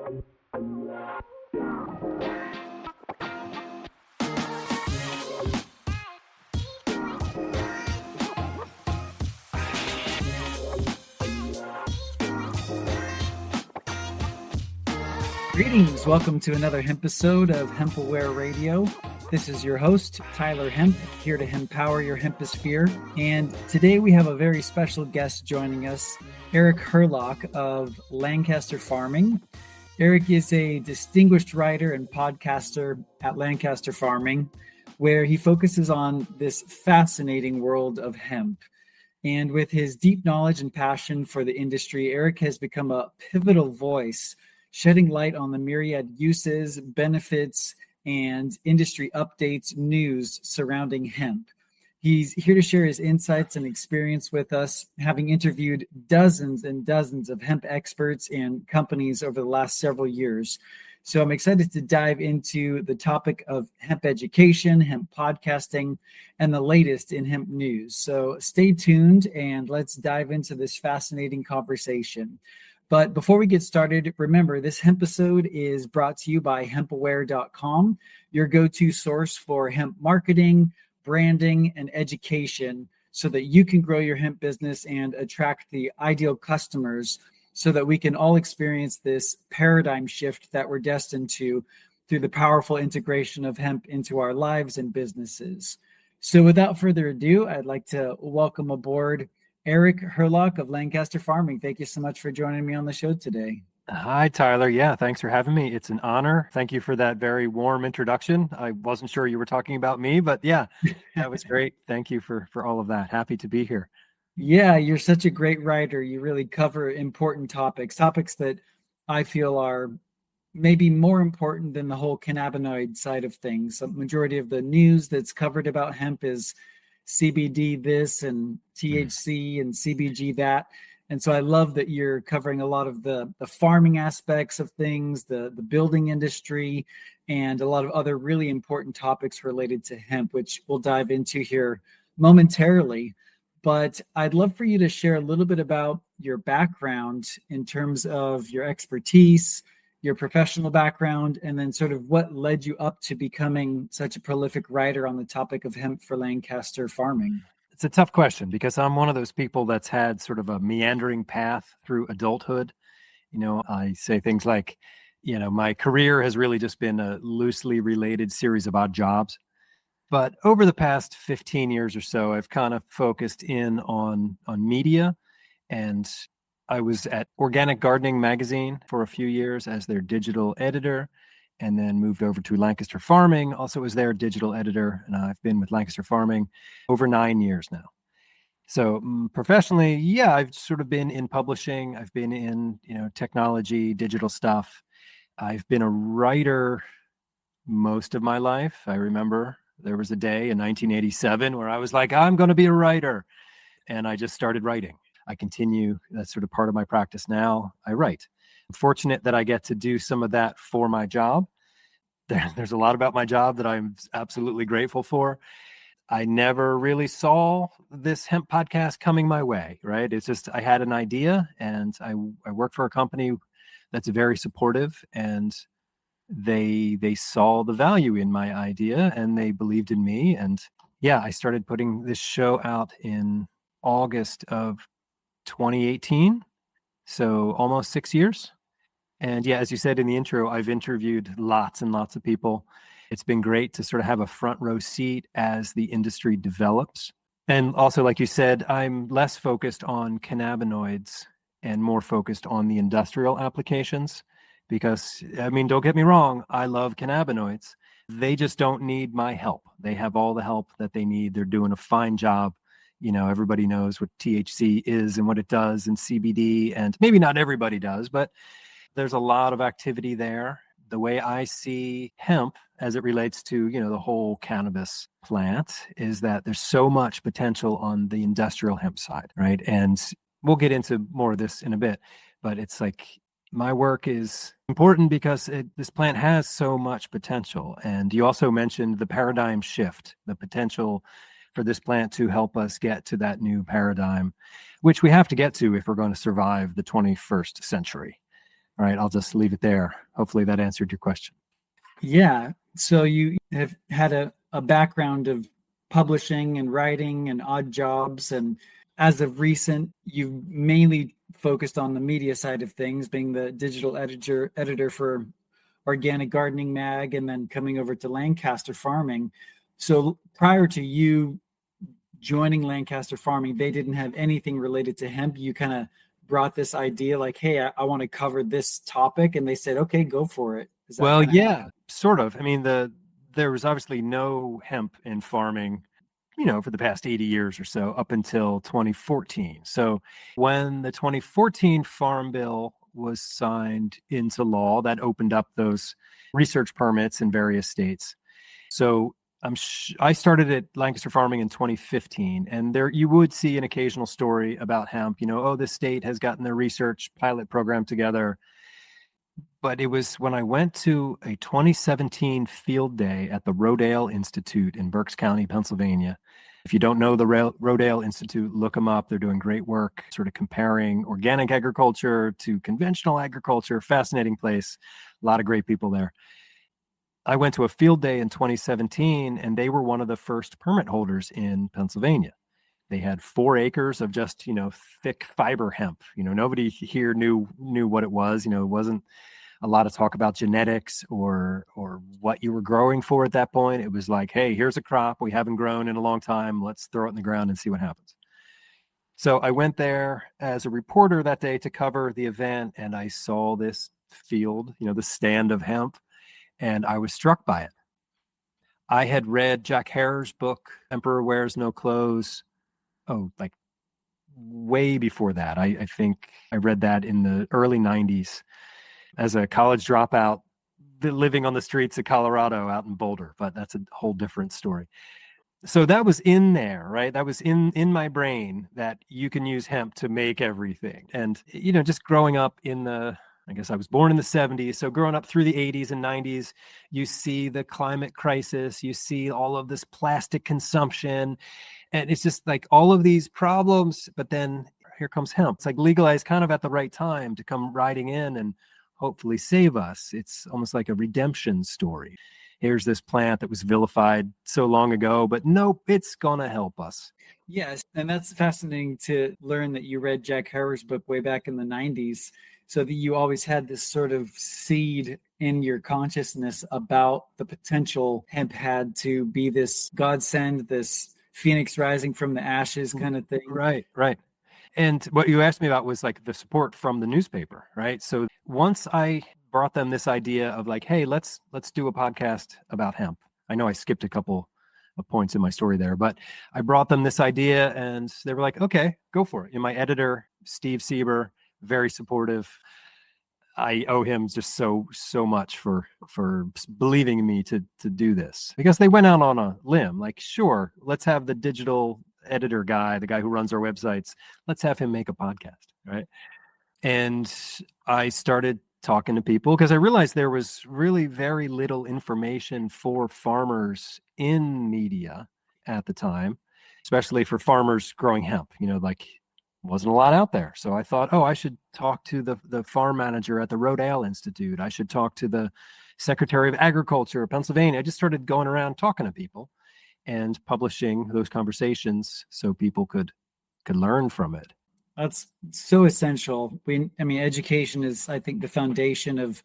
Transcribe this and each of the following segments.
Greetings. Welcome to another Hemp episode of HempAware Radio. This is your host, Tyler Hemp, here to empower your hemposphere. And today we have a very special guest joining us, Eric Hurlock of Lancaster Farming. Eric is a distinguished writer and podcaster at Lancaster Farming, where he focuses on this fascinating world of hemp. And with his deep knowledge and passion for the industry, Eric has become a pivotal voice, shedding light on the myriad uses, benefits, and industry updates news surrounding hemp. He's here to share his insights and experience with us, having interviewed dozens and dozens of hemp experts and companies over the last several years. So I'm excited to dive into the topic of hemp education, hemp podcasting, and the latest in hemp news. So stay tuned and let's dive into this fascinating conversation. But before we get started, remember this hemp episode is brought to you by HempAware.com, your go-to source for hemp marketing, branding, and education so that you can grow your hemp business and attract the ideal customers so that we can all experience this paradigm shift that we're destined to through the powerful integration of hemp into our lives and businesses. So without further ado, I'd like to welcome aboard Eric Hurlock of Lancaster Farming. Thank you so much for joining me on the show today. Hi, Tyler. Yeah, thanks for having me. It's an honor. Thank you for that very warm introduction. I wasn't sure you were talking about me, but yeah, that was great. Thank you for all of that. Happy to be here. Yeah, you're such a great writer. You really cover important topics that I feel are maybe more important than the whole cannabinoid side of things. The majority of the news that's covered about hemp is CBD this and THC and CBG that. And so I love that you're covering a lot of the farming aspects of things, the building industry, and a lot of other really important topics related to hemp, which we'll dive into here momentarily. But I'd love for you to share a little bit about your background in terms of your expertise, your professional background, and then sort of what led you up to becoming such a prolific writer on the topic of hemp for Lancaster Farming. It's a tough question because I'm one of those people that's had sort of a meandering path through adulthood. You know, I say things like, you know, my career has really just been a loosely related series of odd jobs. But over the past 15 years or so, I've kind of focused in on media, and I was at Organic Gardening magazine for a few years as their digital editor, and then moved over to Lancaster Farming, also as their digital editor. And I've been with Lancaster Farming over 9 years now. So professionally, yeah, I've sort of been in publishing. I've been in, technology, digital stuff. I've been a writer most of my life. I remember there was a day in 1987 where I was like, I'm going to be a writer. And I just started writing. I continue, that's sort of part of my practice now. I write. I'm fortunate that I get to do some of that for my job. There's a lot about my job that I'm absolutely grateful for. I never really saw this hemp podcast coming my way, right? It's just, I had an idea and I worked for a company that's very supportive, and they saw the value in my idea and they believed in me. And yeah, I started putting this show out in August of 2018. So almost 6 years. And yeah, as you said in the intro, I've interviewed lots and lots of people. It's been great to sort of have a front row seat as the industry develops. And also, like you said, I'm less focused on cannabinoids and more focused on the industrial applications. Because, I mean, don't get me wrong, I love cannabinoids. They just don't need my help. They have all the help that they need. They're doing a fine job. You know, everybody knows what THC is and what it does, and CBD, and maybe not everybody does, but there's a lot of activity there. The way I see hemp as it relates to, the whole cannabis plant is that there's so much potential on the industrial hemp side, right? And we'll get into more of this in a bit, but it's like, my work is important because this plant has so much potential. And you also mentioned the paradigm shift, the potential for this plant to help us get to that new paradigm, which we have to get to if we're going to survive the 21st century. All right, I'll just leave it there. Hopefully that answered your question. Yeah. So you have had a background of publishing and writing and odd jobs. And as of recent, you've mainly focused on the media side of things, being the digital editor for Organic Gardening Mag, and then coming over to Lancaster Farming. So prior to you joining Lancaster Farming, they didn't have anything related to hemp. You kind of brought this idea like, hey, I want to cover this topic. And they said, okay, go for it. Is that Well, kind of yeah, sort of. I mean, there was obviously no hemp in farming, for the past 80 years or so, up until 2014. So when the 2014 Farm Bill was signed into law, that opened up those research permits in various states. So I started at Lancaster Farming in 2015, and there you would see an occasional story about hemp. Oh, this state has gotten their research pilot program together. But it was when I went to a 2017 field day at the Rodale Institute in Berks County, Pennsylvania. If you don't know the Rodale Institute, look them up. They're doing great work, sort of comparing organic agriculture to conventional agriculture. Fascinating place. A lot of great people there. I went to a field day in 2017, and they were one of the first permit holders in Pennsylvania. They had 4 acres of just, thick fiber hemp. Nobody here knew what it was. It wasn't a lot of talk about genetics or what you were growing for at that point. It was like, hey, here's a crop we haven't grown in a long time. Let's throw it in the ground and see what happens. So I went there as a reporter that day to cover the event, and I saw this field, the stand of hemp, and I was struck by it. I had read Jack Herer's book, Emperor Wears No Clothes. Oh, like way before that. I think I read that in the early 90s as a college dropout living on the streets of Colorado out in Boulder, but that's a whole different story. So that was in there, right? That was in my brain that you can use hemp to make everything. And, just growing up I guess I was born in the 70s. So growing up through the 80s and 90s, you see the climate crisis, you see all of this plastic consumption, and it's just like all of these problems. But then here comes hemp. It's like legalized kind of at the right time to come riding in and hopefully save us. It's almost like a redemption story. Here's this plant that was vilified so long ago, but nope, it's going to help us. Yes, and that's fascinating to learn that you read Jack Herer's book way back in the 90s, so that you always had this sort of seed in your consciousness about the potential hemp had to be this godsend, this phoenix rising from the ashes kind of thing. Right, right. And what you asked me about was like the support from the newspaper, right? So once I brought them this idea of like, hey, let's do a podcast about hemp. I know I skipped a couple of points in my story there, but I brought them this idea and they were like, okay, go for it. And my editor, Steve Sieber, very supportive. I owe him just so much for believing in me to do this, because they went out on a limb. Like, sure, let's have the digital editor guy, the guy who runs our websites, let's have him make a podcast, right? And I started talking to people because I realized there was really very little information for farmers in media at the time, especially for farmers growing hemp. Like wasn't a lot out there. So I thought, oh, I should talk to the farm manager at the Rodale Institute. I should talk to the Secretary of Agriculture of Pennsylvania. I just started going around talking to people and publishing those conversations so people could learn from it. That's so essential. Education is, I think, the foundation of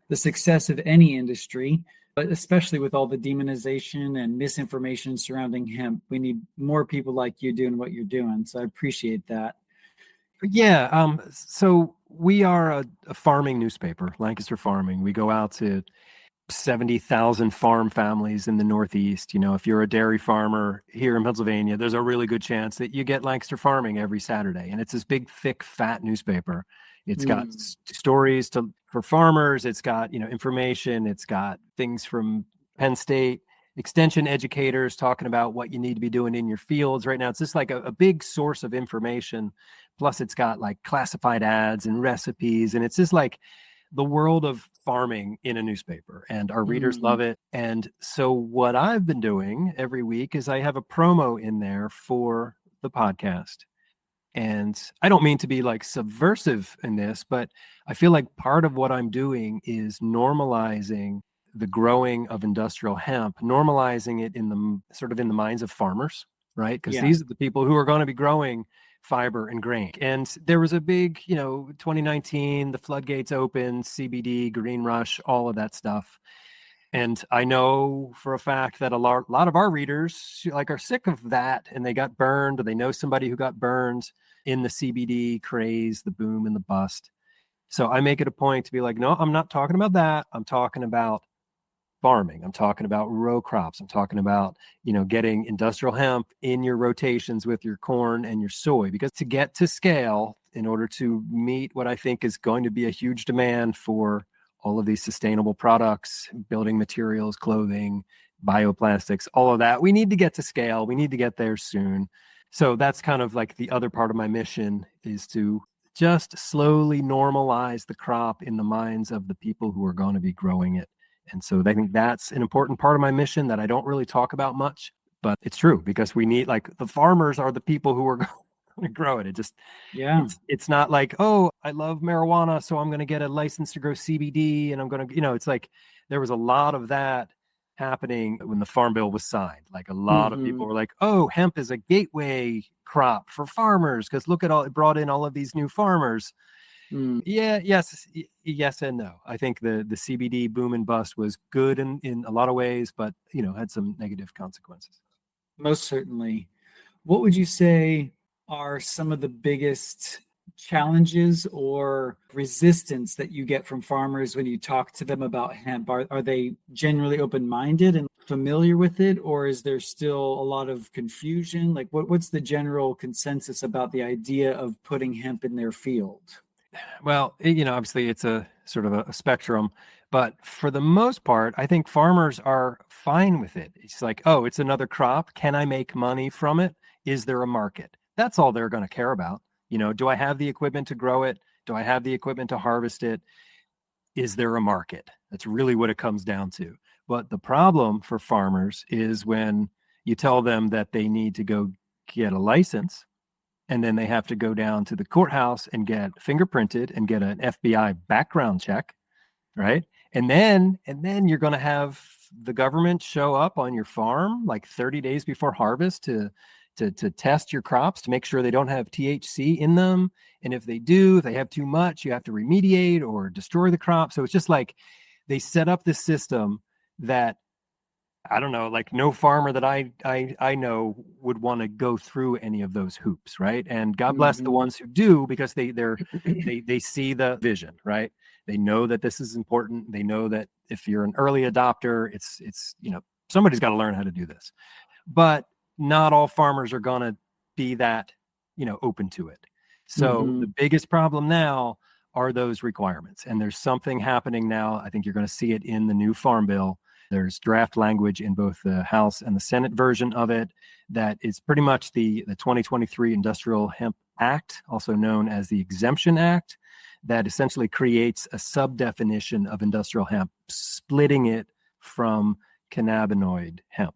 the success of any industry, but especially with all the demonization and misinformation surrounding hemp. We need more people like you doing what you're doing. So I appreciate that. Yeah. So we are a farming newspaper, Lancaster Farming. We go out to 70,000 farm families in the Northeast. If you're a dairy farmer here in Pennsylvania, there's a really good chance that you get Lancaster Farming every Saturday. And it's this big, thick, fat newspaper. It's got stories for farmers. It's got, information. It's got things from Penn State extension educators talking about what you need to be doing in your fields right now. It's just like a big source of information. Plus it's got like classified ads and recipes. And it's just like the world of farming in a newspaper, and our readers love it. And so what I've been doing every week is I have a promo in there for the podcast. And I don't mean to be like subversive in this, but I feel like part of what I'm doing is normalizing the growing of industrial hemp, normalizing it in the sort of in the minds of farmers, right? Because Yeah. these are the people who are going to be growing fiber and grain. And there was a big, 2019, the floodgates opened, CBD, green rush, all of that stuff. And I know for a fact that a lot of our readers like are sick of that, and they got burned, or they know somebody who got burned in the CBD craze, the boom and the bust. So I make it a point to be like, no, I'm not talking about that. I'm talking about farming. I'm talking about row crops. I'm talking about, getting industrial hemp in your rotations with your corn and your soy, because to get to scale, in order to meet what I think is going to be a huge demand for all of these sustainable products, building materials, clothing, bioplastics, all of that, we need to get to scale. We need to get there soon. So that's kind of like the other part of my mission, is to just slowly normalize the crop in the minds of the people who are going to be growing it. And so I think that's an important part of my mission that I don't really talk about much, but it's true, because we need, like, the farmers are the people who are going to grow it. It just, Yeah. it's not like, oh, I love marijuana, so I'm going to get a license to grow CBD, and I'm going to, it's like there was a lot of that happening when the Farm Bill was signed. Like, a lot of Hmm. people were like, oh, hemp is a gateway crop for farmers because look at all, it brought in all of these new farmers. Mm. Yeah, yes and no. I think the CBD boom and bust was good in a lot of ways, but had some negative consequences. Most certainly. What would you say are some of the biggest challenges or resistance that you get from farmers when you talk to them about hemp? Are they generally open-minded and familiar with it, or is there still a lot of confusion? Like what's the general consensus about the idea of putting hemp in their field? Well, obviously it's a sort of a spectrum, but for the most part, I think farmers are fine with it. It's like, oh, it's another crop. Can I make money from it? Is there a market? That's all they're going to care about. Do I have the equipment to grow it? Do I have the equipment to harvest it? Is there a market? That's really what it comes down to. But the problem for farmers is when you tell them that they need to go get a license, and then they have to go down to the courthouse and get fingerprinted and get an FBI background check, right? And then you're going to have the government show up on your farm like 30 days before harvest to test your crops to make sure they don't have THC in them. And if they do, if they have too much, you have to remediate or destroy the crop. So it's just like they set up this system that, I don't know, like no farmer that I know would want to go through any of those hoops, right? And God bless the Hmm. ones who do, because they see the vision, right? They know that this is important. They know that if you're an early adopter, it's somebody's got to learn how to do this. But not all farmers are going to be that, open to it. So Hmm. the biggest problem now are those requirements. And there's something happening now. I think you're going to see it in the new Farm Bill. There's draft language in both the House and the Senate version of it that is pretty much the 2023 Industrial Hemp Act, also known as the Exemption Act, that essentially creates a sub-definition of industrial hemp, splitting it from cannabinoid hemp,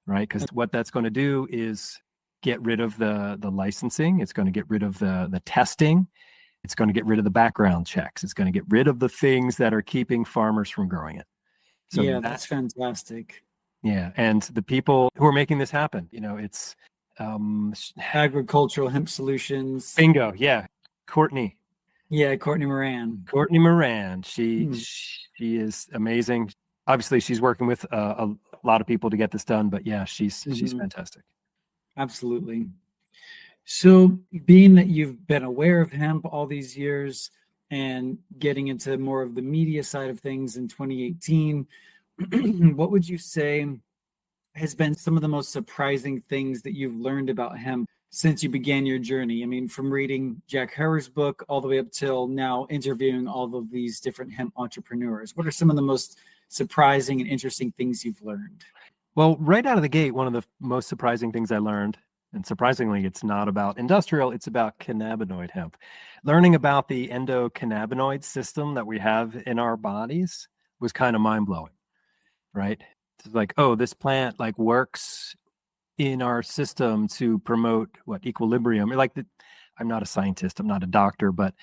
right? Because what that's going to do is get rid of the licensing. It's going to get rid of the testing. It's going to get rid of the background checks. It's going to get rid of the things that are keeping farmers from growing it. So Yeah, that, that's fantastic. yeah, and the people who are making this happen, it's um, Agricultural hemp solutions. bingo, yeah, Courtney, Yeah, Courtney Moran. Courtney Moran. She Hmm. she is amazing. Obviously, she's working with a lot of people to get this done, but yeah, she's Hmm. fantastic. Absolutely. So, being that you've been aware of hemp all these years and getting into more of the media side of things in 2018, what would you say has been some of the most surprising things that you've learned about hemp since you began your journey? I mean, from reading Jack Herer's book all the way up till now interviewing all of these different hemp entrepreneurs. What are some of the most surprising and interesting things you've learned? Well, right out of the gate, one of the most surprising things I learned, and surprisingly, it's not about industrial, it's about cannabinoid hemp. Learning about the endocannabinoid system that we have in our bodies was kind of mind blowing, right? It's like, oh, this plant like works in our system to promote what equilibrium. I'm not a scientist, I'm not a doctor, but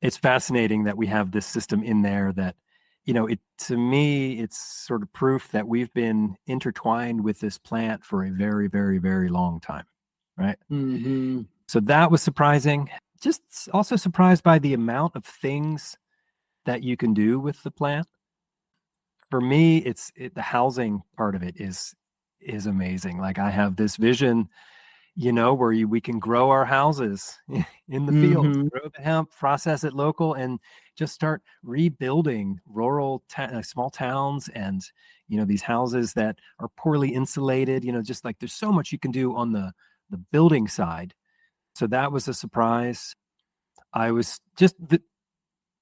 it's fascinating that we have this system in there that, to me, it's sort of proof that we've been intertwined with this plant for a very, very, very long time, right? Mm-hmm. So that was surprising. Just also surprised by the amount of things that you can do with the plant. For me, the housing part of it is amazing. Like I have this vision, where we can grow our houses in the fields, Mm-hmm. grow the hemp, process it local, and just start rebuilding rural small towns and these houses that are poorly insulated. Just like there's so much you can do on the building side. So that was a surprise. I was just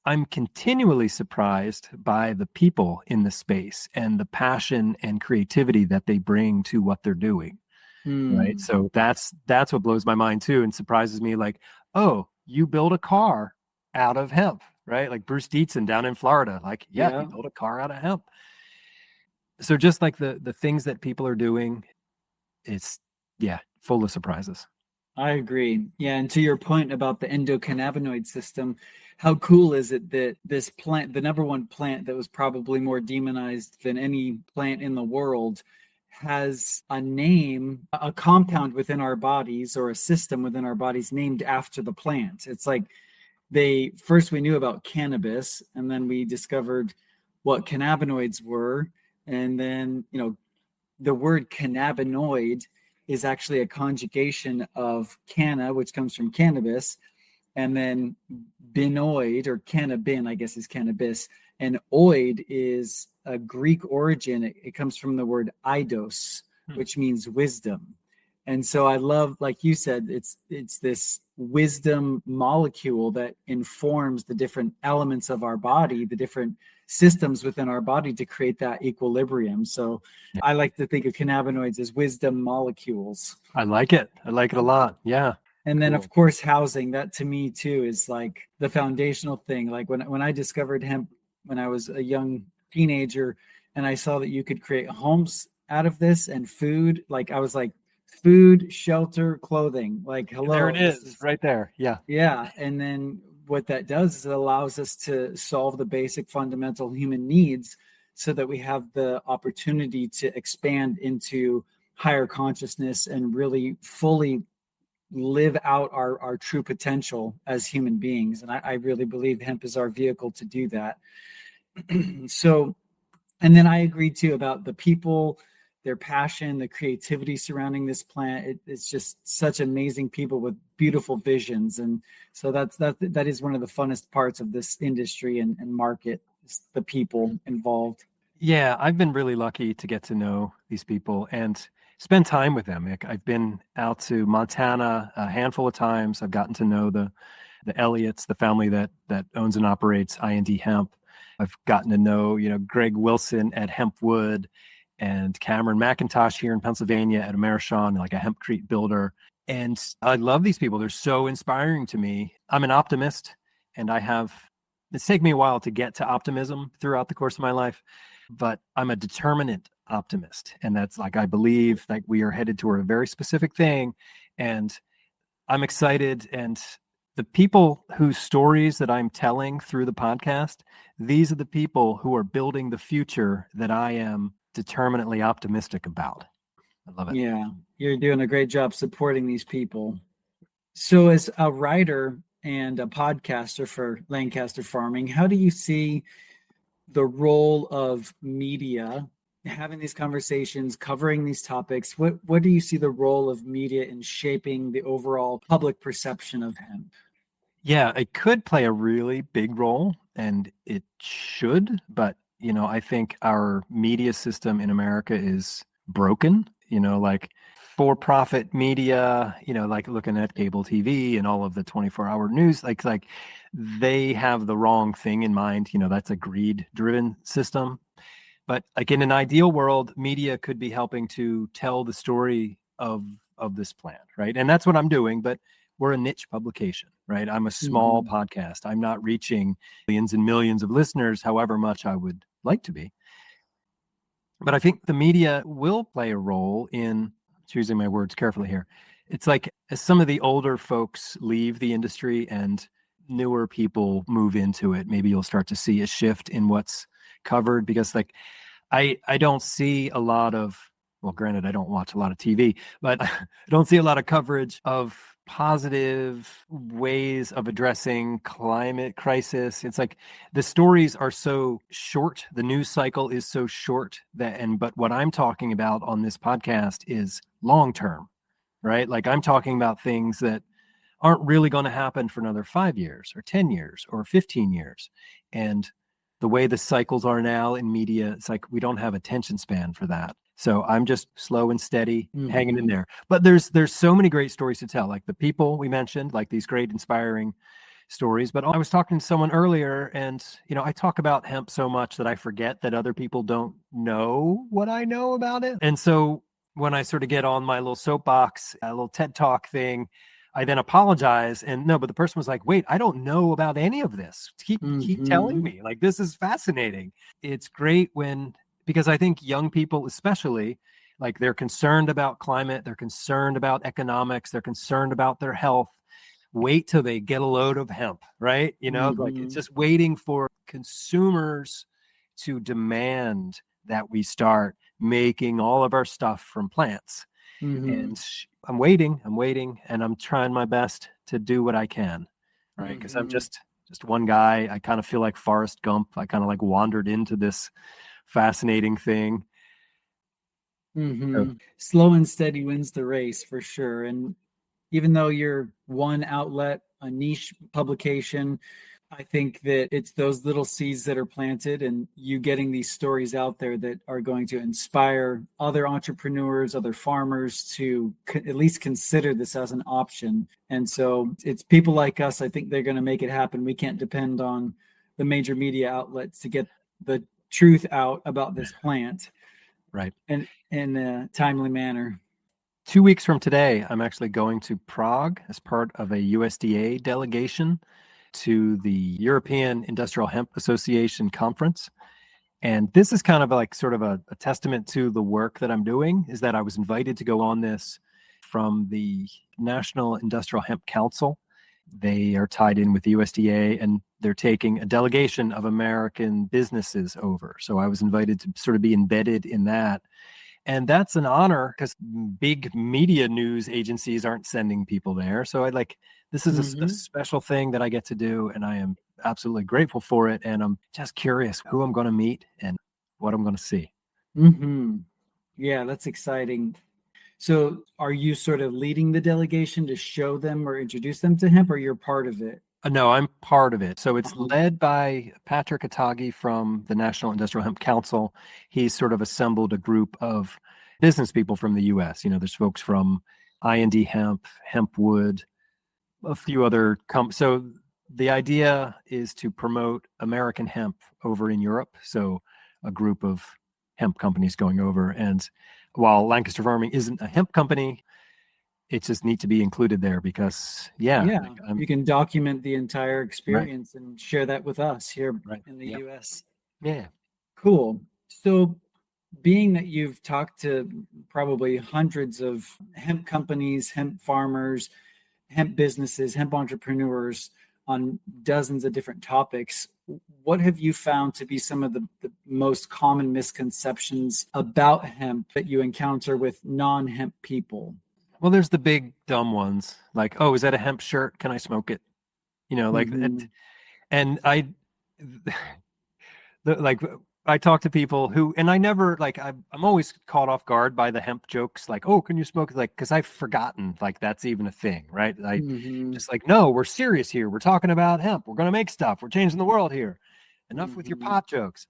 I'm continually surprised by the people in the space and the passion and creativity that they bring to what they're doing. Right. Mm. So that's what blows my mind too and surprises me. Like, oh, you build a car out of hemp, right? Like Bruce Dietzen down in Florida. Like, yeah, he Yeah, built a car out of hemp. So just like the things that people are doing, it's full of surprises. I agree. Yeah, and to your point about the endocannabinoid system, how cool is it that this plant, the number one plant that was probably more demonized than any plant in the world, has a name, a compound within our bodies or a system within our bodies named after the plant. It's like we knew about cannabis, and then we discovered what cannabinoids were, and then the word cannabinoid is actually a conjugation of canna, which comes from cannabis, and then binoid or cannabin, I guess, is cannabis, and oid is a Greek origin. It comes from the word eidos, which means wisdom. And so I love, like you said, it's this wisdom molecule that informs the different elements of our body, the different systems within our body to create that equilibrium. So I like to think of cannabinoids as wisdom molecules. I like it. I like it a lot. Yeah. And then, of Cool. course, housing, that to me too is like the foundational thing. Like when I discovered hemp when I was a young teenager and I saw that you could create homes out of this and food, like I was like, food, shelter, clothing. Like, There it hello, this is is, right there. Yeah. yeah. And then what that does is it allows us to solve the basic fundamental human needs so that we have the opportunity to expand into higher consciousness and really fully live out our true potential as human beings. And I really believe hemp is our vehicle to do that. So, and then I agree too about the people, their passion, the creativity surrounding this plant. It's just such amazing people with beautiful visions. And so that is one of the funnest parts of this industry and market, is the people involved. Yeah, I've been really lucky to get to know these people and spend time with them. Like, I've been out to Montana a handful of times. I've gotten to know the Elliots, the family that owns and operates IND Hemp. I've gotten to know, Greg Wilson at Hempwood and Cameron McIntosh here in Pennsylvania at Amerishon, like a hempcrete builder. And I love these people. They're so inspiring to me. I'm an optimist, and it's taken me a while to get to optimism throughout the course of my life, but I'm a determinate optimist. And that's like, I believe that we are headed toward a very specific thing. And I'm excited. And the people whose stories that I'm telling through the podcast, these are the people who are building the future that I am determinately optimistic about. I love it. Yeah, you're doing a great job supporting these people. So, as a writer and a podcaster for Lancaster Farming, how do you see the role of media having these conversations, covering these topics? What do you see the role of media in shaping the overall public perception of hemp? Yeah, it could play a really big role, and it should, but I think our media system in America is broken, like for-profit media, like looking at cable TV and all of the 24-hour news, like they have the wrong thing in mind, that's a greed-driven system. But like in an ideal world, media could be helping to tell the story of this plant, right? And that's what I'm doing, but we're a niche publication, right? I'm a small Mhm. podcast. I'm not reaching millions and millions of listeners, however much I would like to be. But I think the media will play a role in, choosing my words carefully here, it's like as some of the older folks leave the industry and newer people move into it, maybe you'll start to see a shift in what's covered because like I don't see a lot of, well, granted, I don't watch a lot of TV, but I don't see a lot of coverage of positive ways of addressing climate crisis. It's like the stories are so short, the news cycle is so short but what I'm talking about on this podcast is long term, right? Like I'm talking about things that aren't really going to happen for another 5 years or 10 years or 15 years. And the way the cycles are now in media, it's like we don't have attention span for that. So I'm just slow and steady hanging in Mm-hmm. there. But there's so many great stories to tell, like the people we mentioned, like these great inspiring stories. But I was talking to someone earlier and, I talk about hemp so much that I forget that other people don't know what I know about it. And so when I sort of get on my little soapbox, a little TED Talk thing, I then apologize and no, but the person was like, wait, I don't know about any of this. Keep telling Mm-hmm. me. Like this is fascinating. It's great because I think young people especially, like they're concerned about climate, they're concerned about economics, they're concerned about their health. Wait till they get a load of hemp, right? Like it's Mm-hmm. just waiting for consumers to demand that we start making all of our stuff from plants. Mm-hmm. And I'm waiting, and I'm trying my best to do what I can, right? Because I'm Mm-hmm. just one guy. I kind of feel like Forrest Gump. I kind of like wandered into this fascinating thing. So, Mm-hmm. Slow and steady wins the race for sure. And even though you're one outlet, a niche publication, I think that it's those little seeds that are planted and you getting these stories out there that are going to inspire other entrepreneurs, other farmers to at least consider this as an option. And so it's people like us, I think they're going to make it happen. We can't depend on the major media outlets to get the truth out about this plant right. in a timely manner. 2 weeks from today, I'm actually going to Prague as part of a USDA delegation to the European Industrial Hemp Association conference. And this is kind of like sort of a testament to the work that I'm doing, is that I was invited to go on this from the National Industrial Hemp Council. They are tied in with the USDA and they're taking a delegation of American businesses over. So I was invited to sort of be embedded in that. And that's an honor because big media news agencies aren't sending people there. So this is a Mm-hmm. special thing that I get to do. And I am absolutely grateful for it. And I'm just curious who I'm going to meet and what I'm going to see. Mm-hmm. Yeah, that's exciting. So, are you sort of leading the delegation to show them or introduce them to hemp, or you're part of it? No, I'm part of it. So it's Uh-huh. led by Patrick Atagi from the National Industrial Hemp Council. He's sort of assembled a group of business people from the US. There's folks from I&D Hemp, Hempwood, a few other so the idea is to promote American hemp over in Europe. So a group of hemp companies going over. And while Lancaster Farming isn't a hemp company, it's just neat to be included there because Yeah, I'm you can document the entire right, experience and share that with us here right. in the Yep. US. Yeah. Cool. So, being that you've talked to probably hundreds of hemp companies, hemp farmers, hemp businesses, hemp entrepreneurs on dozens of different topics, what have you found to be some of the most common misconceptions about hemp that you encounter with non hemp people? Well, there's the big dumb ones like, oh, is that a hemp shirt? Can I smoke it? Like, Mm-hmm. and I, like I talk to people who, and I never like I'm always caught off guard by the hemp jokes, like, oh, can you smoke? Like, because I've forgotten like that's even a thing, right? I Mm-hmm. just like, no, we're serious here. We're talking about hemp. We're gonna make stuff. We're changing the world here. Enough with your Mm-hmm. pot jokes.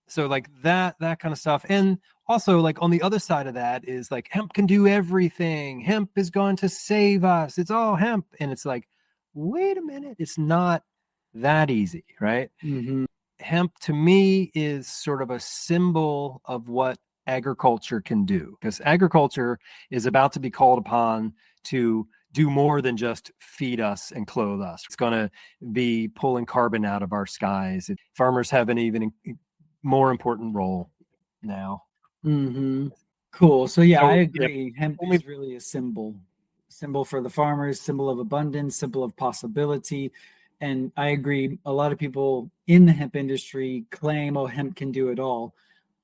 So like that kind of stuff, and also like on the other side of that is like hemp can do everything. Hemp is going to save us. It's all hemp, and it's like, wait a minute, it's not that easy, right? Mm-hmm. Hemp to me is sort of a symbol of what agriculture can do because agriculture is about to be called upon to do more than just feed us and clothe us. It's going to be pulling carbon out of our skies. Farmers have an even more important role now. Mm-hmm. Cool. So yeah, I So yeah, agree. Hemp only is really a symbol for the farmers, symbol of abundance, symbol of possibility. And I agree. A lot of people in the hemp industry claim, oh, hemp can do it all.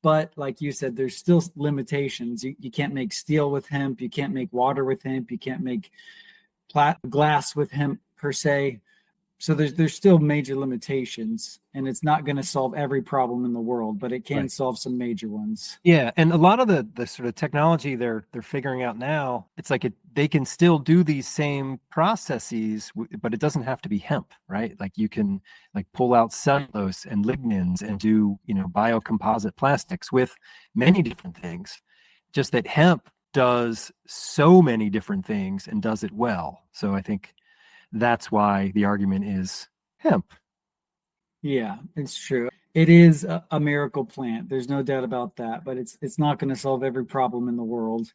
But like you said, there's still limitations. You can't make steel with hemp. You can't make water with hemp. You can't make glass with hemp per se. So there's still major limitations, and it's not going to solve every problem in the world, but it can right. solve some major ones. Yeah, and a lot of the sort of technology they're figuring out now, it's like they can still do these same processes, but it doesn't have to be hemp, right? Like you can like pull out cellulose and lignins and do, biocomposite plastics with many different things. Just that hemp does so many different things and does it well. So I think that's why the argument is hemp. Yeah, it's true. It is a miracle plant. There's no doubt about that, but it's not going to solve every problem in the world.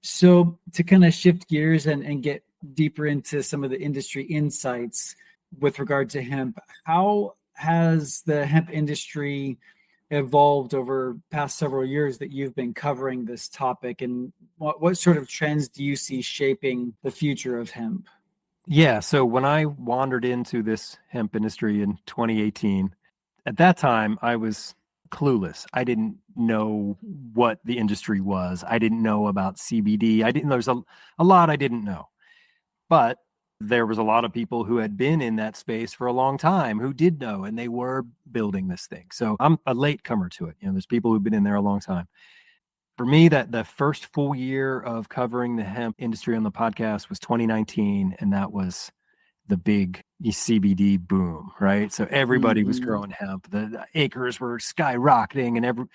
So to kind of shift gears and get deeper into some of the industry insights with regard to hemp, how has the hemp industry evolved over past several years that you've been covering this topic, and what sort of trends do you see shaping the future of hemp? Yeah, so when I wandered into this hemp industry in 2018, at that time I was clueless. I didn't know what the industry was. I didn't know about CBD. I didn't there's a lot I didn't know. But there was a lot of people who had been in that space for a long time who did know and they were building this thing. So I'm a latecomer to it. There's people who've been in there a long time. For me, that the first full year of covering the hemp industry on the podcast was 2019, and that was the big CBD boom, right? So everybody was Mm-hmm. growing hemp. The acres were skyrocketing, and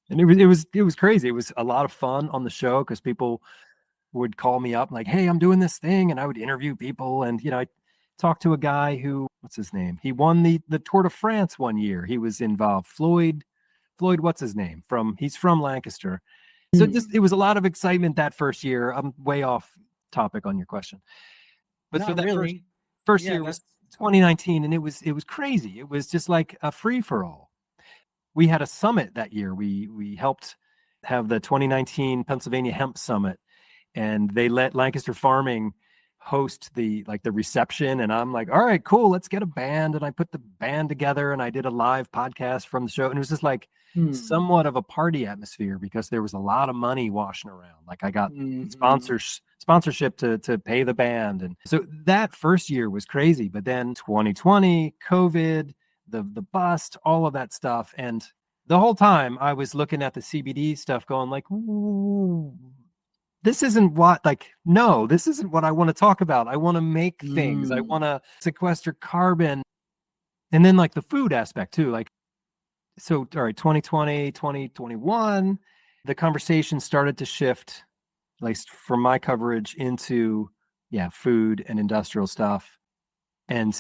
it was crazy. It was a lot of fun on the show because people would call me up like, "Hey, I'm doing this thing," and I would interview people, and I talked to a guy who, what's his name? He won the Tour de France one year. He was involved. Floyd, what's his name? He's from Lancaster. So just it was a lot of excitement that first year. I'm way off topic on your question. But so Not that first really. first Yeah, year was that's 2019, and it was crazy. It was just like a free for all. We had a summit that year. We helped have the 2019 Pennsylvania Hemp Summit, and they let Lancaster Farming host the reception, and I'm like, all right, cool, let's get a band. And I put the band together and I did a live podcast from the show, and it was just like hmm. somewhat of a party atmosphere because there was a lot of money washing around. Like I got Mm-hmm. sponsorship to pay the band, and so that first year was crazy. But then 2020 COVID, the bust, all of that stuff, and the whole time I was looking at the CBD stuff going like, ooh, this isn't what, like, no, this isn't what I want to talk about. I want to make things. I Mm. want to sequester carbon. And then like the food aspect too. Like, so all right, 2020, 2021, the conversation started to shift, at least from my coverage, into food and industrial stuff. And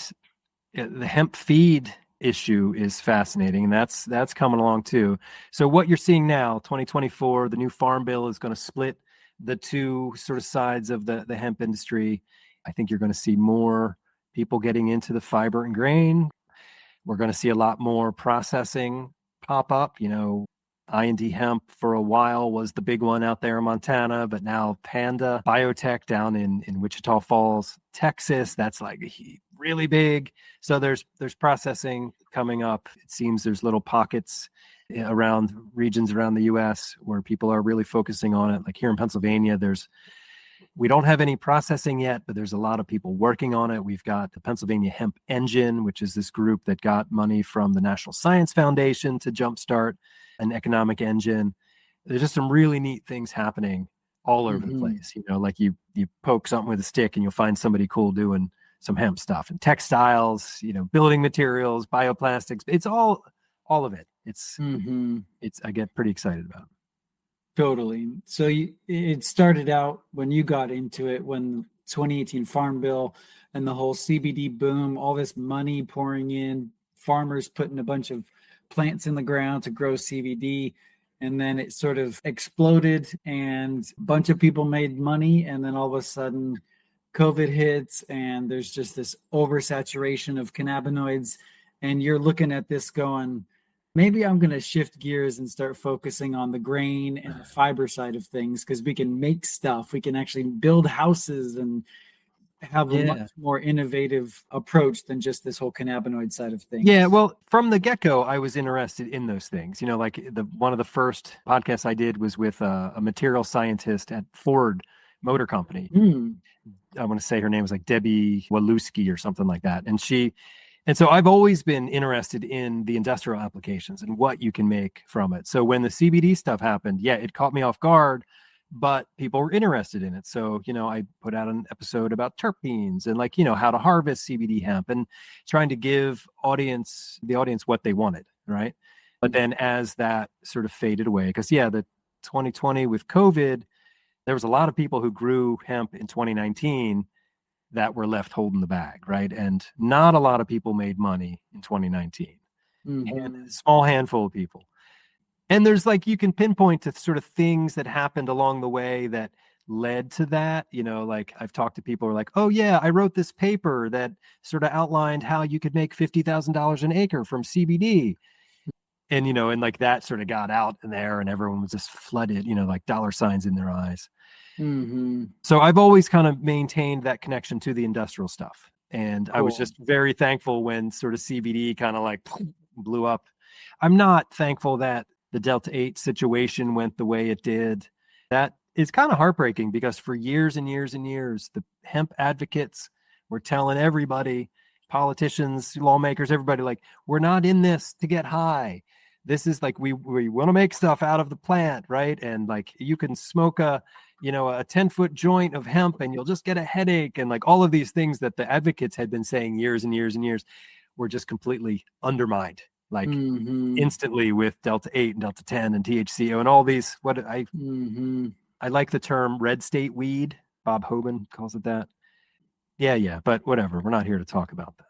the hemp feed issue is fascinating, and that's coming along too. So what you're seeing now, 2024, the new farm bill is going to split the two sort of sides of the hemp industry. I think you're going to see more people getting into the fiber and grain. We're going to see a lot more processing pop up. I&D Hemp for a while was the big one out there in Montana, but now Panda Biotech down in Wichita Falls, Texas, that's like really big. So there's processing coming up. It seems there's little pockets around regions around the US where people are really focusing on it. Like here in Pennsylvania, we don't have any processing yet, but there's a lot of people working on it. We've got the Pennsylvania Hemp Engine, which is this group that got money from the National Science Foundation to jumpstart an economic engine. There's just some really neat things happening all over the Mm-hmm. place. Like you poke something with a stick and you'll find somebody cool doing some hemp stuff and textiles, building materials, bioplastics. It's all of it. Mm-hmm. It's I get pretty excited about it. Totally. So it started out when you got into it, when 2018 Farm Bill and the whole CBD boom, all this money pouring in, farmers putting a bunch of plants in the ground to grow CBD. And then it sort of exploded and a bunch of people made money. And then all of a sudden, COVID hits and there's just this oversaturation of cannabinoids. And you're looking at this going, Maybe I'm going to shift gears and start focusing on the grain and the fiber side of things because we can make stuff. We can actually build houses and have a much Yeah. more innovative approach than just this whole cannabinoid side of Yeah, things. well, from the get-go, I was interested in those things. Like the one of the first podcasts I did was with a material scientist at Ford Motor Company. Mm, I want to say her name was like Debbie Waluski or something like that. And so I've always been interested in the industrial applications and what you can make from it. So when the CBD stuff happened, yeah, it caught me off guard, but people were interested in it. So, I put out an episode about terpenes and like, how to harvest CBD hemp and trying to give the audience what they wanted, right? But then as that sort of faded away, because yeah, the 2020 with COVID, there was a lot of people who grew hemp in 2019 that were left holding the bag, right? And not a lot of people made money in 2019. And a mm-hmm, small handful of people. And there's like, you can pinpoint to sort of things that happened along the way that led to that. Like I've talked to people who are like, oh yeah, I wrote this paper that sort of outlined how you could make $50,000 an acre from CBD. And like that sort of got out in there and everyone was just flooded, like dollar signs in their eyes. mm-hmm. So I've always kind of maintained that connection to the industrial stuff. And I was Cool. just very thankful when sort of CBD kind of like blew up. I'm not thankful that the Delta 8 situation went the way it did. That is kind of heartbreaking because for years and years and years, the hemp advocates were telling everybody, politicians, lawmakers, everybody, like, we're not in this to get high. This is like, we want to make stuff out of the plant, right? And like, you can smoke a 10-foot joint of hemp and you'll just get a headache. And like all of these things that the advocates had been saying years and years and years were just completely undermined, like Mm-hmm, instantly with Delta 8 and Delta 10 and THCO and all these, mm-hmm. I like the term red state weed. Bob Hoban calls it that. Yeah. But whatever. We're not here to talk about that.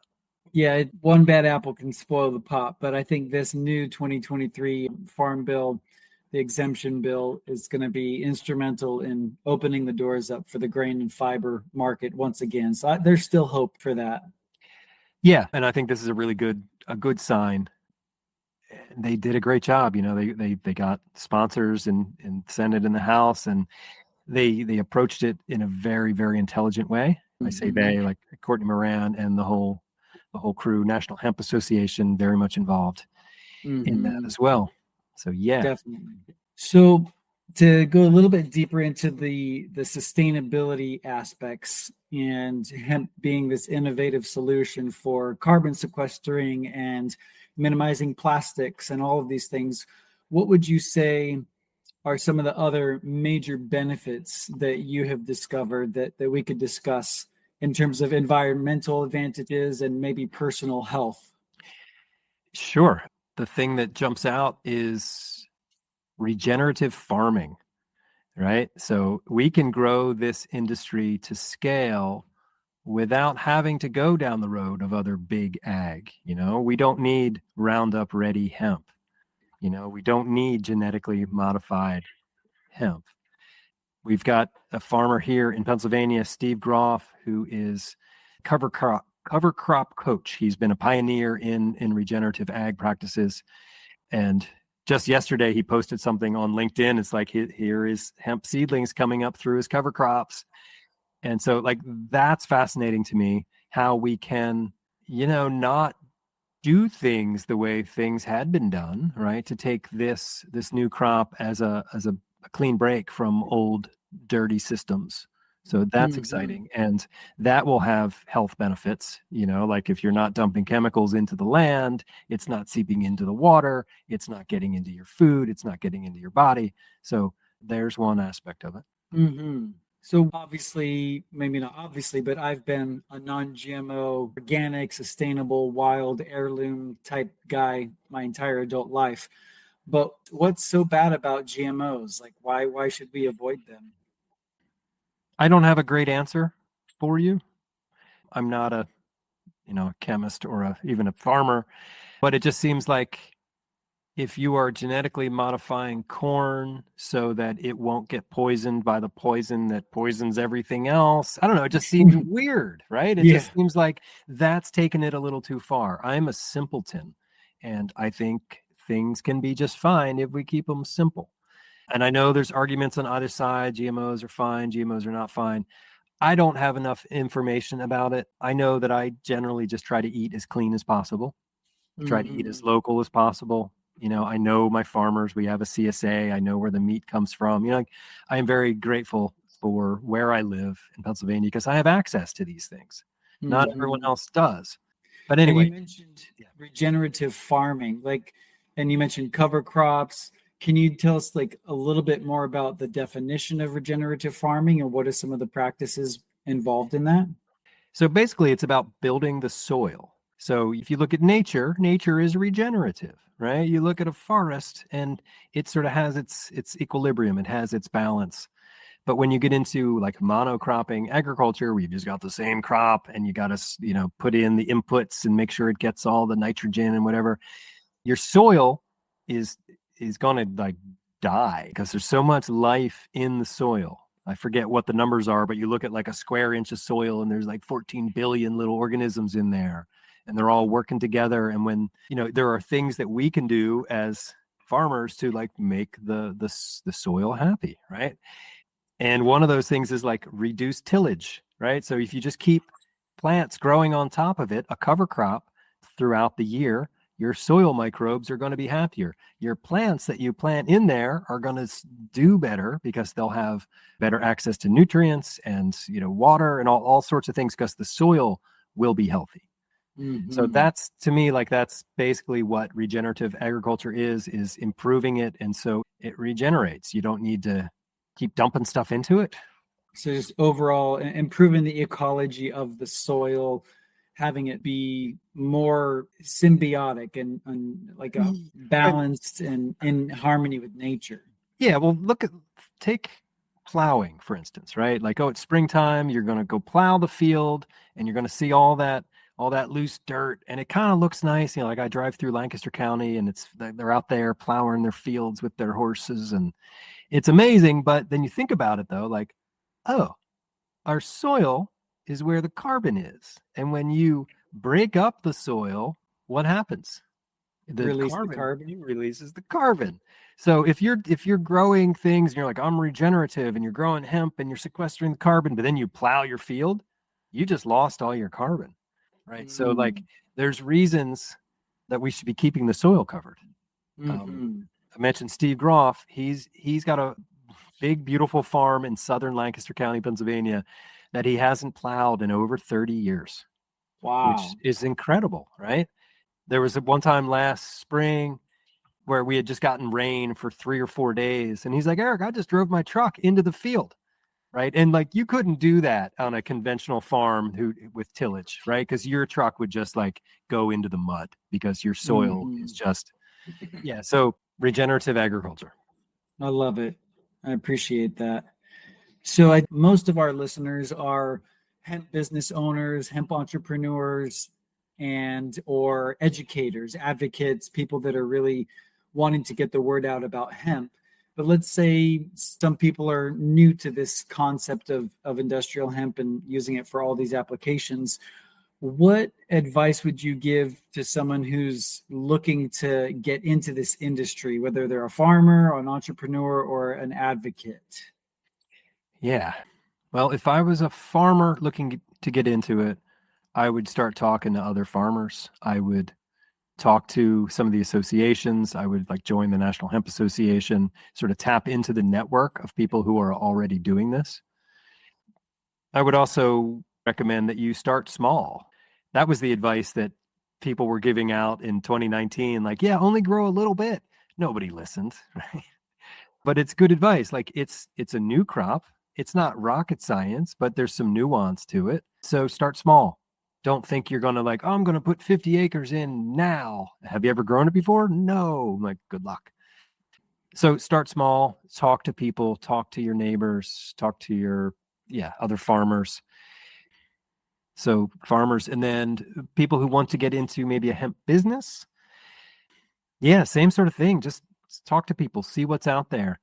Yeah, one bad apple can spoil the pot, but I think this new 2023 farm bill, the exemption bill, is going to be instrumental in opening the doors up for the grain and fiber market once again. So there's still hope for that. Yeah. And I think this is a good sign. They did a great job. They got sponsors and Senate and the House, and they approached it in a very, very intelligent way. I say Mm-hmm, they, like Courtney Moran and the whole crew, National Hemp Association, very much involved in that mm-hmm, as well. So yeah, definitely. So to go a little bit deeper into the sustainability aspects and hemp being this innovative solution for carbon sequestering and minimizing plastics and all of these things, what would you say are some of the other major benefits that you have discovered that we could discuss in terms of environmental advantages and maybe personal health? sure. The thing that jumps out is regenerative farming, right? So we can grow this industry to scale without having to go down the road of other big ag. We don't need Roundup ready hemp. We don't need genetically modified hemp. We've got a farmer here in Pennsylvania, Steve Groff, who is cover crop coach. He's been a pioneer in regenerative ag practices. And just yesterday, he posted something on LinkedIn. It's like, here is hemp seedlings coming up through his cover crops. And so like, that's fascinating to me, how we can, not do things the way things had been done, right? To take this new crop as a clean break from old dirty systems. So that's Mm-hmm. exciting. And that will have health benefits, like if you're not dumping chemicals into the land, it's not seeping into the water, it's not getting into your food, it's not getting into your body. So there's one aspect of it. Mm-hmm. So obviously, maybe not obviously, but I've been a non-GMO, organic, sustainable, wild, heirloom type guy my entire adult life. But what's so bad about GMOs? Like why should we avoid them? I don't have a great answer for you. I'm not a chemist or even a farmer, but it just seems like if you are genetically modifying corn so that it won't get poisoned by the poison that poisons everything else, I don't know, it just seems weird, right? It Yeah. just seems like that's taken it a little too far. I'm a simpleton, and I think things can be just fine if we keep them simple. And I know there's arguments on either side. GMOs are fine, GMOs are not fine. I don't have enough information about it. I know that I generally just try to eat as clean as possible, try to eat as local as possible. I know my farmers, we have a CSA, I know where the meat comes from. Like, I am very grateful for where I live in Pennsylvania because I have access to these things. Not everyone else does. But And anyway, you mentioned regenerative farming, and you mentioned cover crops. Can you tell us a little bit more about the definition of regenerative farming and what are some of the practices involved in that? so basically it's about building the soil. So if you look at nature, nature is regenerative, right? You look at a forest and it sort of has its equilibrium, it has its balance. But when you get into like monocropping agriculture, where you've just got the same crop and you got to, put in the inputs and make sure it gets all the nitrogen and whatever, your soil is going to like die because there's so much life in the soil. I forget what the numbers are, but you look at like a square inch of soil and there's like 14 billion little organisms in there and they're all working together. And when, there are things that we can do as farmers to like make the soil happy, right? And one of those things is like reduced tillage, right? So if you just keep plants growing on top of it, a cover crop throughout the year, your soil microbes are going to be happier. Your plants that you plant in there are going to do better because they'll have better access to nutrients and, water and all sorts of things because the soil will be healthy. So that's, to me, like that's basically what regenerative agriculture is improving it. And so it regenerates. You don't need to keep dumping stuff into it. So just overall improving the ecology of the soil, having it be more symbiotic and like a balanced and in harmony with nature. Yeah, well, take plowing, for instance, right? Like, oh, it's springtime, you're going to go plow the field and you're going to see all that loose dirt and it kind of looks nice. Like I drive through Lancaster County and they're out there plowing their fields with their horses and it's amazing. But then you think about it though, like, oh, our soil is where the carbon is. And when you break up the soil, what happens? The carbon releases the carbon. So if you're growing things and you're like, I'm regenerative and you're growing hemp and you're sequestering the carbon, but then you plow your field, you just lost all your carbon. Right. So like there's reasons that we should be keeping the soil covered. I mentioned Steve Groff. He's got a big, beautiful farm in southern Lancaster County, Pennsylvania, that he hasn't plowed in over 30 years. Wow. Which is incredible, right? There was one time last spring where we had just gotten rain for 3 or 4 days. And he's like, Eric, I just drove my truck into the field. Right. And like you couldn't do that on a conventional farm with tillage, right? Because your truck would just like go into the mud because your soil is just, yeah. So regenerative agriculture. I love it. I appreciate that. So most of our listeners are hemp business owners, hemp entrepreneurs, and or educators, advocates, people that are really wanting to get the word out about hemp. But let's say some people are new to this concept of industrial hemp and using it for all these applications. What advice would you give to someone who's looking to get into this industry, whether they're a farmer or an entrepreneur or an advocate? Yeah. Well, if I was a farmer looking to get into it, I would start talking to other farmers. I would talk to some of the associations. I would like join the National Hemp Association, sort of tap into the network of people who are already doing this. I would also recommend that you start small. That was the advice that people were giving out in 2019. Like, yeah, only grow a little bit. Nobody listened, right? But it's good advice. Like it's a new crop. It's not rocket science, but there's some nuance to it. So start small. Don't think you're going to like, oh, I'm going to put 50 acres in now. Have you ever grown it before? No. Like, good luck. So start small, talk to people, talk to your neighbors, talk to your, other farmers. So farmers, and then people who want to get into maybe a hemp business. Yeah, same sort of thing. Just talk to people, see what's out there,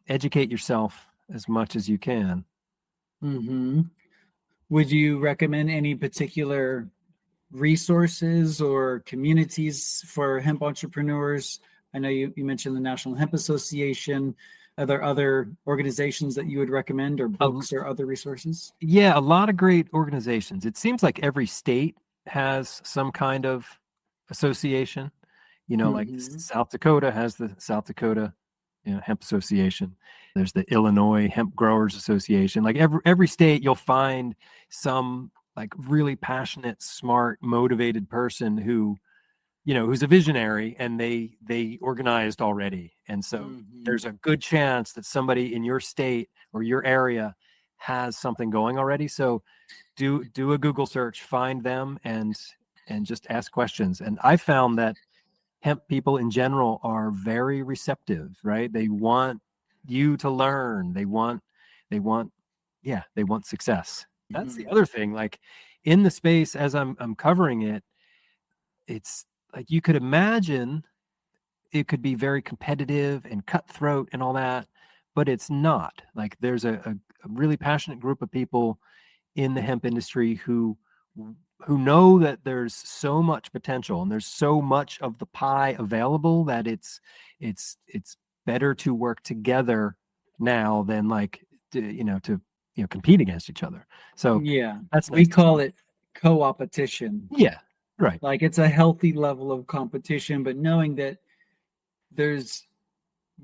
educate yourself as much as you can. Would you recommend any particular resources or communities for hemp entrepreneurs? I know you mentioned the National Hemp Association. Are there other organizations that you would recommend, or A, books or other resources? yeah, a lot of great organizations. It seems like every state has some kind of association. Like Mm-hmm. South Dakota has the South Dakota, Hemp Association. There's the Illinois Hemp Growers Association. Like every state, you'll find some like really passionate, smart, motivated person who's a visionary, and they organized already. And so Mm-hmm. there's a good chance that somebody in your state or your area has something going already. So do a Google search, find them, and just ask questions. And I found that hemp people in general are very receptive, right? They want you to learn. They want yeah, they want success. That's the Mm-hmm. other thing. Like in the space as I'm covering it, it's like you could imagine it could be very competitive and cutthroat and all that, but it's not. Like there's a really passionate group of people in the hemp industry who know that there's so much potential and there's so much of the pie available that it's better to work together now than like to compete against each other. So Yeah, that's we nice to call see. it co-opetition. Yeah, right. Like it's a healthy level of competition, but knowing that there's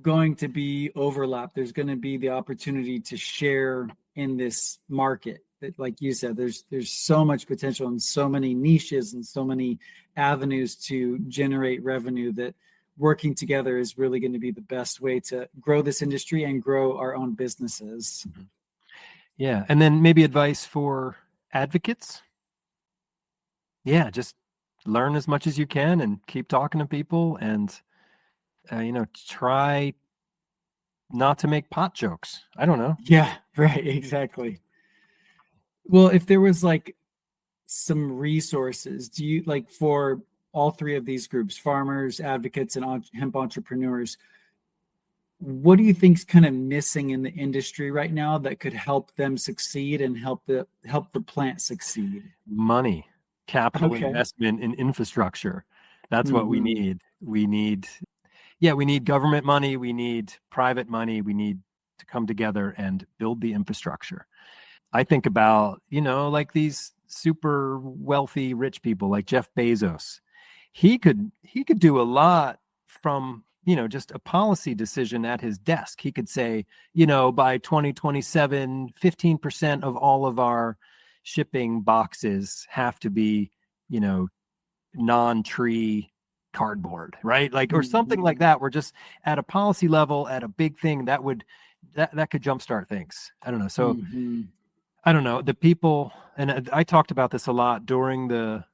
going to be overlap, there's going to be the opportunity to share in this market. That, like you said, there's so much potential and so many niches and so many avenues to generate revenue that working together is really going to be the best way to grow this industry and grow our own businesses. Mhm. Yeah, and then maybe advice for advocates. Yeah, just learn as much as you can and keep talking to people, and try not to make pot jokes. I don't know. Yeah, right, exactly. Well, if there was like some resources, do you like for all three of these groups, farmers, advocates, and hemp entrepreneurs, what do you think's kind of missing in the industry right now that could help them succeed and help the plant succeed? Money, capital Okay. investment in infrastructure. That's what we Mm-hmm. need. We need government money, we need private money, we need to come together and build the infrastructure. I think about, like these super wealthy rich people like Jeff Bezos. He could do a lot from, just a policy decision at his desk. He could say, by 2027, 15% of all of our shipping boxes have to be, you know, non-tree cardboard, right? Like, or something like Mm-hmm. that. We're just at a policy level, at a big thing that could jumpstart things. I don't know. So Mm-hmm. I don't know, the people, and I talked about this a lot during the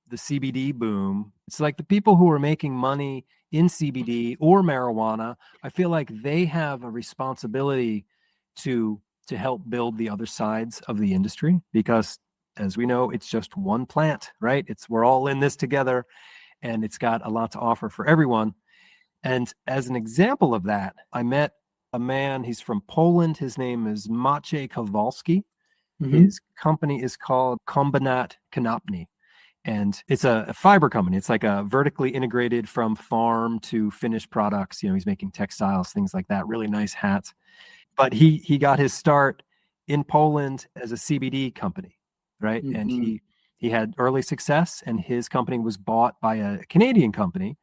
the CBD boom. It's like the people who are making money in CBD or marijuana, I feel like they have a responsibility to help build the other sides of the industry, because as we know, it's just one plant, right? We're all in this together, and it's got a lot to offer for everyone. And as an example of that, I met a man, he's from Poland. His name is Maciej Kowalski. Mm-hmm. His company is called Kombinat Konopny, and it's a fiber company. It's like a vertically integrated from farm to finished products. He's making textiles, things like that, really nice hats. But he got his start in Poland as a CBD company, right? And Mm-hmm. he had early success, and his company was bought by a Canadian company,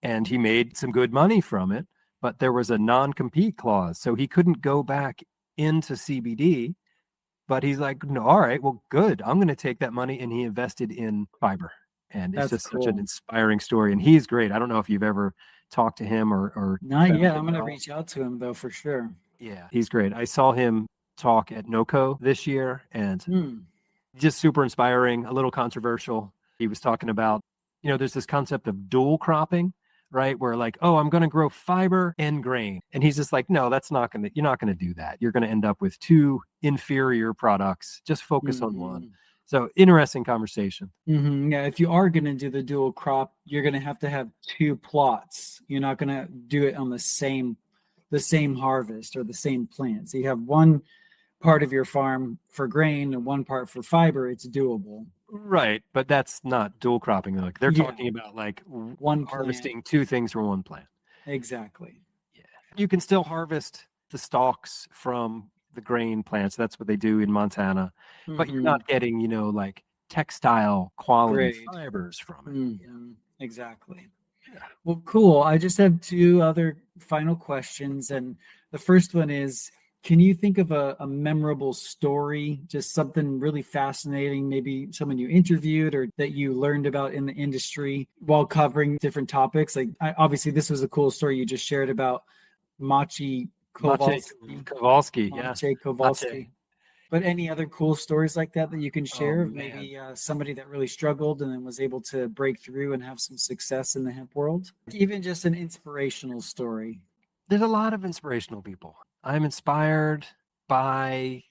and he made some good money from it, but there was a non-compete clause, so he couldn't go back into CBD. But he's like, no, all right, well, good. I'm going to take that money, and he invested in fiber, and it's That's just such an cool. inspiring story. And he's great. I don't know if you've ever talked to him or Not found yet. him I'm at gonna all. reach out to him though for sure. Yeah, he's great. I saw him talk at NOCO this year, and Hmm. just super inspiring, a little controversial. He was talking about, there's this concept of dual cropping, right? Where like, oh, I'm going to grow fiber and grain. And he's just like, no, you're not going to do that. You're going to end up with two inferior products. Just focus on one. Mm-hmm. So interesting conversation. Mm-hmm. Yeah, if you are going to do the dual crop, you're going to have two plots. You're not going to do it on the same harvest or the same plant. So you have one part of your farm for grain and one part for fiber. It's doable. Right, but that's not dual cropping. Like they're Yeah, talking about like one plant. harvesting two things from one plant. Exactly. Yeah. You can still harvest the stalks from the grain plants. That's what they do in Montana. But you're Hmm. not getting, like textile quality Grade. fibers from it. Exactly. Yeah. Well, cool. I just have two other final questions. And the first one is, can you think of a memorable story, just something really fascinating, maybe someone you interviewed or that you learned about in the industry while covering different topics? Like, obviously, this was a cool story you just shared about Machi Maciej Kowalski, Kowalski. Yeah. Maciej Maciej. Kowalski. But any other cool stories like that that you can Oh, share of man. maybe somebody that really struggled and then was able to break through and have some success in the hemp world? Even just an inspirational story. There's a lot of inspirational people. I'm inspired by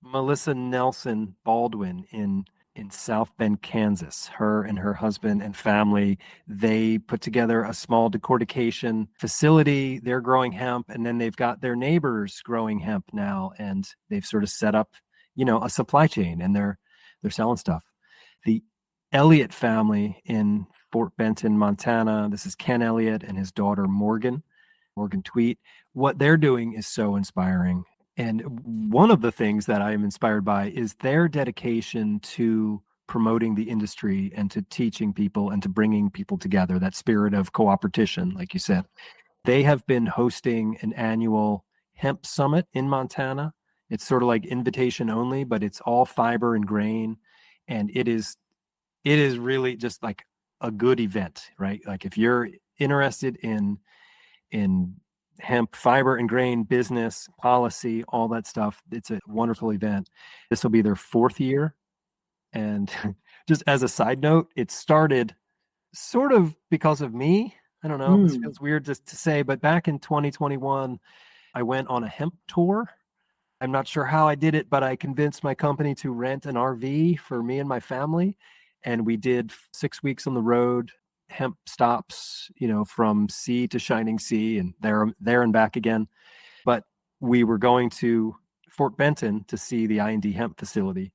Melissa Nelson Baldwin in South Bend, Kansas. Her and her husband and family, they put together a small decortication facility. They're growing hemp, and then they've got their neighbors growing hemp now, and they've sort of set up, a supply chain, and they're selling stuff. The Elliott family in Fort Benton, Montana. This is Ken Elliott and his daughter Morgan Tweet. What they're doing is so inspiring. And one of the things that I am inspired by is their dedication to promoting the industry and to teaching people and to bringing people together, that spirit of cooperation, like you said. They have been hosting an annual hemp summit in Montana. It's sort of like invitation only, but it's all fiber and grain. And it is really just like a good event, right? Like if you're interested in hemp fiber and grain business policy, all that stuff, it's a wonderful event. This will be their fourth year. And just as a side note, it started sort of because of me. I don't know, this Mm, feels weird just to say, but back in 2021, I went on a hemp tour. I'm not sure how I did it, but I convinced my company to rent an RV for me and my family. And we did 6 weeks on the road, hemp stops, from sea to shining sea and there and back again. But we were going to Fort Benton to see the I&D hemp facility.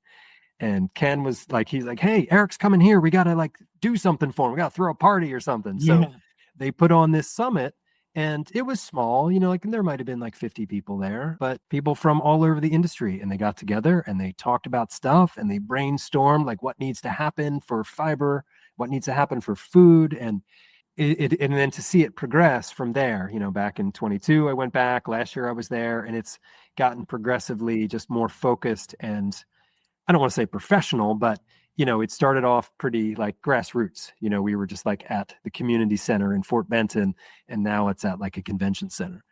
And Ken was like, he's like, hey, Eric's coming here. We got to like do something for him. We got to throw a party or something. So yeah. they put on this summit and it was small, like there might have been like 50 people there, but people from all over the industry. And they got together and they talked about stuff and they brainstormed like what needs to happen for fiber, what needs to happen for food. And then to see it progress from there, back in 22, I went back. Last year I was there, and it's gotten progressively just more focused and I don't want to say professional, but it started off pretty like grassroots. We were just like at the community center in Fort Benton, and now it's at like a convention center.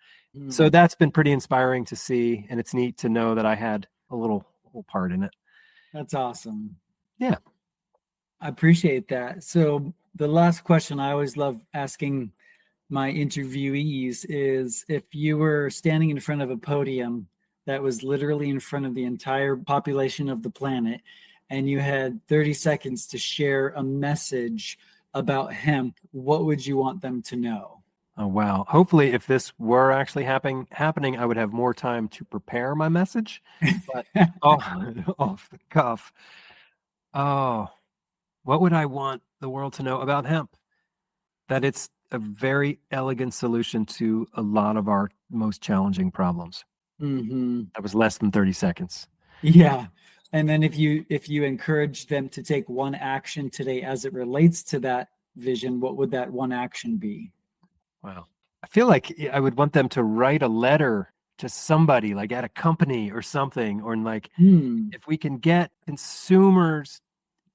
So Mm, that's been pretty inspiring to see, and it's neat to know that I had a little part in it. that's awesome. Yeah. I appreciate that. So the last question I always love asking my interviewees is if you were standing in front of a podium that was literally in front of the entire population of the planet, and you had 30 seconds to share a message about hemp, what would you want them to know? Oh wow. Hopefully, if this were actually happening, I would have more time to prepare my message. But oh, off the cuff. Oh, what would I want the world to know about hemp? That it's a very elegant solution to a lot of our most challenging problems. Hmm. That was less than 30 seconds. Yeah. And then if you encourage them to take one action today as it relates to that vision, what would that one action be? Wow. I feel like I would want them to write a letter to somebody like at a company or something, or like Hmm. if we can get consumers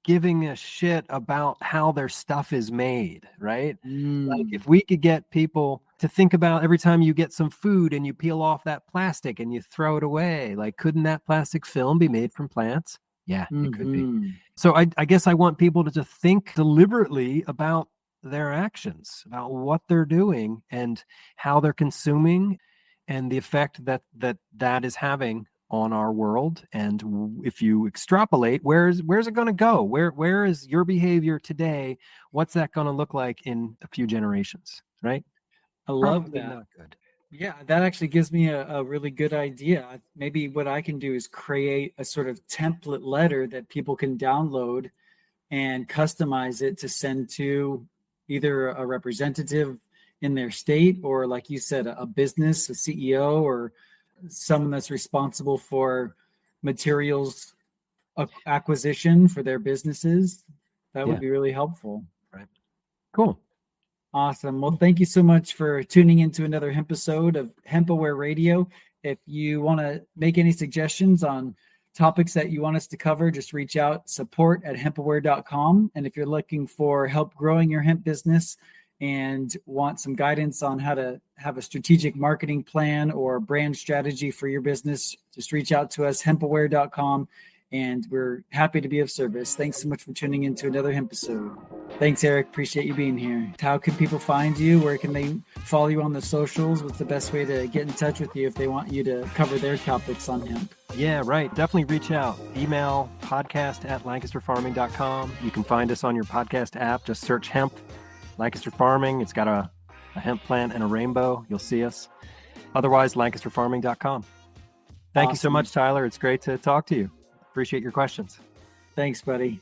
giving a shit about how their stuff is made, right? Like Hmm. if we could get people to think about every time you get some food and you peel off that plastic and you throw it away, like couldn't that plastic film be made from plants? Yeah, it could be. Hmm. So I guess I want people to just think deliberately about their actions, about what they're doing and how they're consuming and the effect that is having on our world. And if you extrapolate, where's it going to go? Where is your behavior today? What's that going to look like in a few generations, right? I love Probably that. not good. Yeah, that actually gives me a really good idea. Maybe what I can do is create a sort of template letter that people can download and customize it to send to either a representative in their state or, like you said, a business, a CEO, or someone that's responsible for materials acquisition for their businesses. That would Yeah. be really helpful. Right. Cool. Awesome. Well, thank you so much for tuning into another Hemp episode of HempAware Radio. If you want to make any suggestions on topics that you want us to cover, just reach out, support@hempaware.com. And if you're looking for help growing your hemp business and want some guidance on how to have a strategic marketing plan or brand strategy for your business, just reach out to us, hempaware.com. And we're happy to be of service. Thanks so much for tuning into another Hemp episode. Thanks, Eric. Appreciate you being here. How can people find you? Where can they follow you on the socials? What's the best way to get in touch with you if they want you to cover their topics on hemp? Yeah, right. Definitely reach out. Email podcast@lancasterfarming.com. You can find us on your podcast app. Just search Hemp, Lancaster Farming. It's got a hemp plant and a rainbow. You'll see us. Otherwise, lancasterfarming.com. Thank you so much, Tyler. It's great to talk to you. Appreciate your questions. Thanks, buddy.